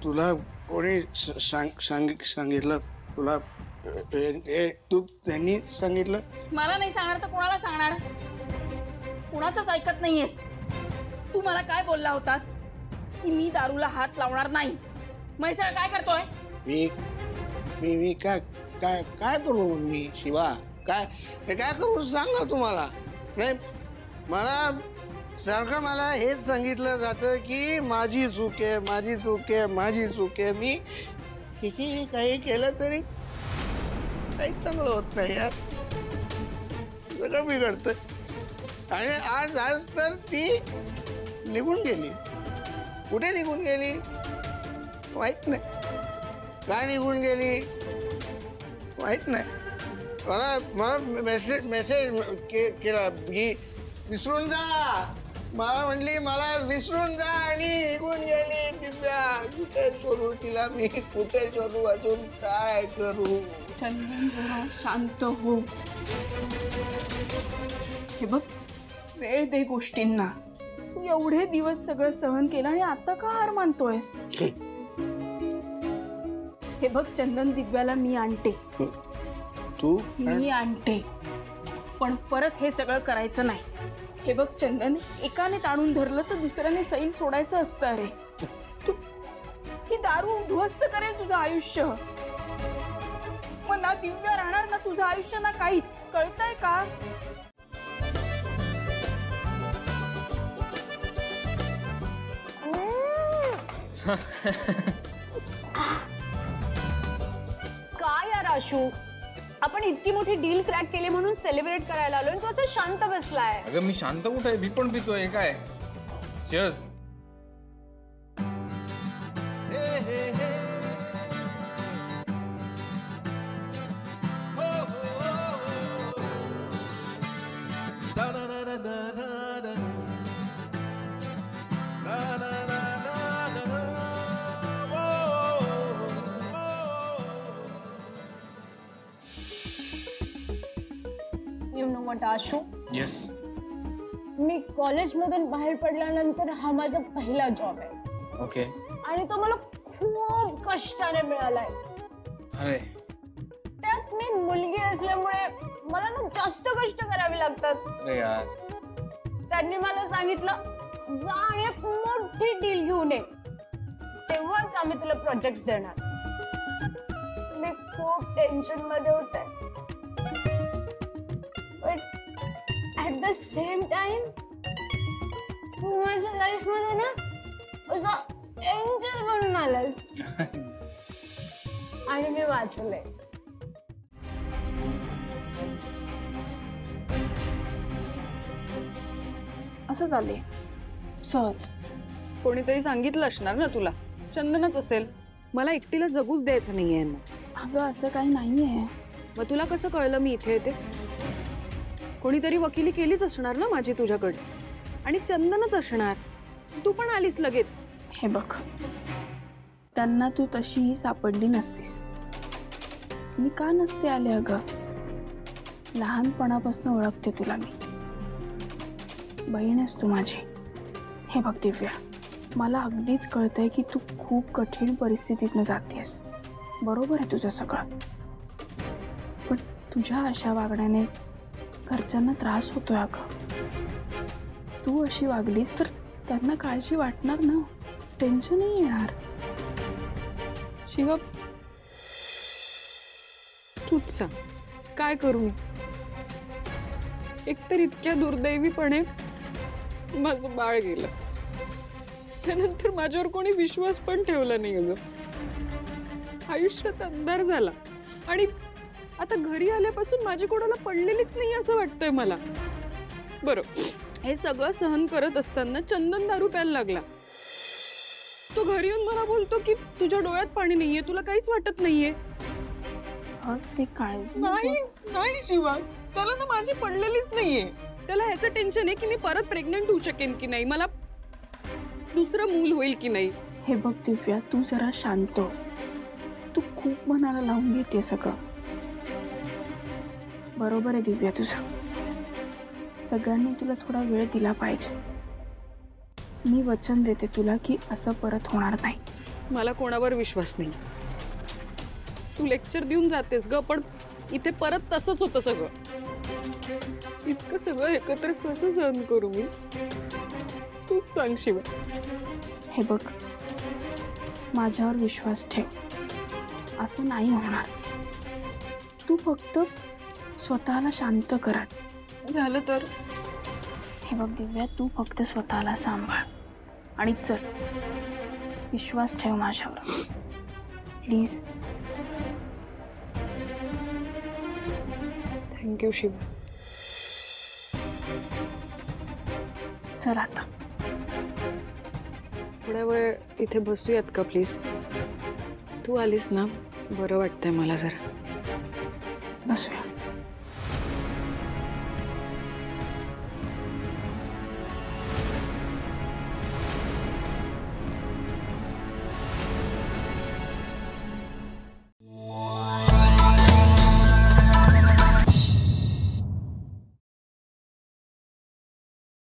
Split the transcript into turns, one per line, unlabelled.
तुला कोणी सांगितलं तुला तू त्यांनी सांगितलं?
मला नाही सांगणार तर कोणाला सांगणार? कोणाचंच ऐकत नाहीयेस तू. मला काय बोलला होतास की मी दारूला हात लावणार नाही. मग सगळं काय करतोय?
मी मी मी काय काय काय करू मी शिवा? काय काय करू सांग ना तुम्हाला. नाही मला सारखं मला हेच सांगितलं जातं की माझी चूक आहे, माझी चूक आहे, माझी चूक आहे. मी किती काही केलं तरी काही चांगलं होत नाही यार. सगळं बिघडतं. आणि आज आज तर ती निघून गेली. कुठे निघून गेली माहित नाही. काय निघून गेली माहित नाही. मला मेसेज केला की विसरून जा. मला म्हणली मला विसरून जा आणि निघून गेली. दिव्या कुठे शोधू तिला मी? कुठे शोधू? अजून काय करू?
चंदन जरा शांत हो. हे बघ वेळ दे गोष्टींना. तू एवढे दिवस सगळं सहन केलं आणि आता का हार मानतोयस? हे बघ चंदन दिव्याला मी आणते.
तू?
मी आणते पण परत हे सगळं करायचं नाही. हे बघ चंदन एकाने ताणून धरलं तर दुसऱ्याने सैल सोडायचं असतं. अरे तू ही दारू उद्ध्वस्त करेल तुझं आयुष्य. मग ना दिव्या राहणार ना तुझं आयुष्य ना काहीच. कळतंय का?
काय यार आशू, आपण इतकी मोठी डील क्रॅक केली म्हणून सेलिब्रेट करायला आलोय. तू असं शांत बसलाय.
अगं मी शांत कुठे आहे? मी पण पितोय. काय cheers.
You know what Ashu,
yes.
मी कॉलेजमधून बाहेर पडल्यानंतर हा माझा पहिला जॉब आहे.
ओके.
आणि तो मला खूप कष्टाने मिळालाय.
अरे
त्यात मी मुलगी असल्यामुळे मला ना जास्त कष्ट करावे लागतात.
अरे यार.
त्यांनी मला सांगितलं जा आणि एक मोठी डील घेऊन ये, तेव्हाच आम्ही तुला प्रोजेक्ट्स देणार. मी खूप टेन्शन मध्ये होते. At the same time, तू माझ्या लाईफ मध्ये ना असा एंजल बनून आलास. आणि मी वाचले.
असं झाले सहज. कोणीतरी सांगितलं असणार ना तुला. चंदनच असेल. मला एकटीला जगूच द्यायचं नाहीये. अगं असं काही नाहीये. मग तुला कसं कळलं मी इथे येते? कोणीतरी वकिली केलीच असणार ना माझी तुझ्याकडे. आणि चंदनच असणार. तू पण आलीस लगेच. हे बघ त्यांना तू तशीही सापडली नसतीस. मी का नसते आले अगं? लहानपणापासून ओळखते तुला मी. बहीण आहेस तू माझी. हे बघ दिव्या, मला अगदीच कळतंय की तू खूप कठीण परिस्थितीतनं जातेस. बरोबर आहे तुझं सगळं. पण तुझ्या अशा वागण्याने घरच्यांना त्रास होतोय अगं. तू अशी वागलीस तर त्यांना काळजी वाटणार ना. टेन्शनही येणार. शिवा तूच सांग काय करू मी? एकतर इतक्या दुर्दैवीपणे माझं बाळ गेलं. त्यानंतर माझ्यावर कोणी विश्वास पण ठेवला नाही अगं. आयुष्यात अंधार झाला. आणि आता घरी आल्यापासून माझी कोणाला पडलेलीच नाही असं वाटतंय मला. बरं हे सगळं सहन करत असताना चंदन दारू प्यायला लागला. तो घरी येऊन मला बोलतो की तुझ्या डोळ्यात पाणी नाहीये, तुला काहीच वाटत नाहीये. ते काळजी नाही नाही शिवा. त्याला ना माझी पडलेलीच नाहीये. त्याला ह्याचं टेन्शन आहे की मी परत प्रेग्नंट होऊ शकेन की नाही, मला दुसरं मूल होईल की नाही. हे बघ दिव्या, तू जरा शांत हो. तू खूप मनाला लावून घेते सगळं. बरोबर आहे दिव्या तुझं. सगळ्यांनी तुला थोडा वेळ दिला पाहिजे. मी वचन देते तुला की असं परत होणार नाही. मला कोणावर विश्वास नाही. तू लेक्चर देऊन जातेस ग, पण इथे परत तसंच होतं सगळं. इतकं सगळं एकत्र कसं सहन करू मी, तूच सांग शिवा.
हे बघ, माझ्यावर विश्वास ठेव, असं नाही होणार. तू फक्त स्वतःला शांत करा.
झालं तर
हे बघ दिव्या, तू फक्त स्वतःला सांभाळ आणि चल, विश्वास ठेव माझ्यावर प्लीज.
थँक्यू शिवा.
चल आता.
थोड्या वेळ इथे बसूयात का प्लीज? तू आलीस ना, बरं वाटतंय मला जरा.
बसूया.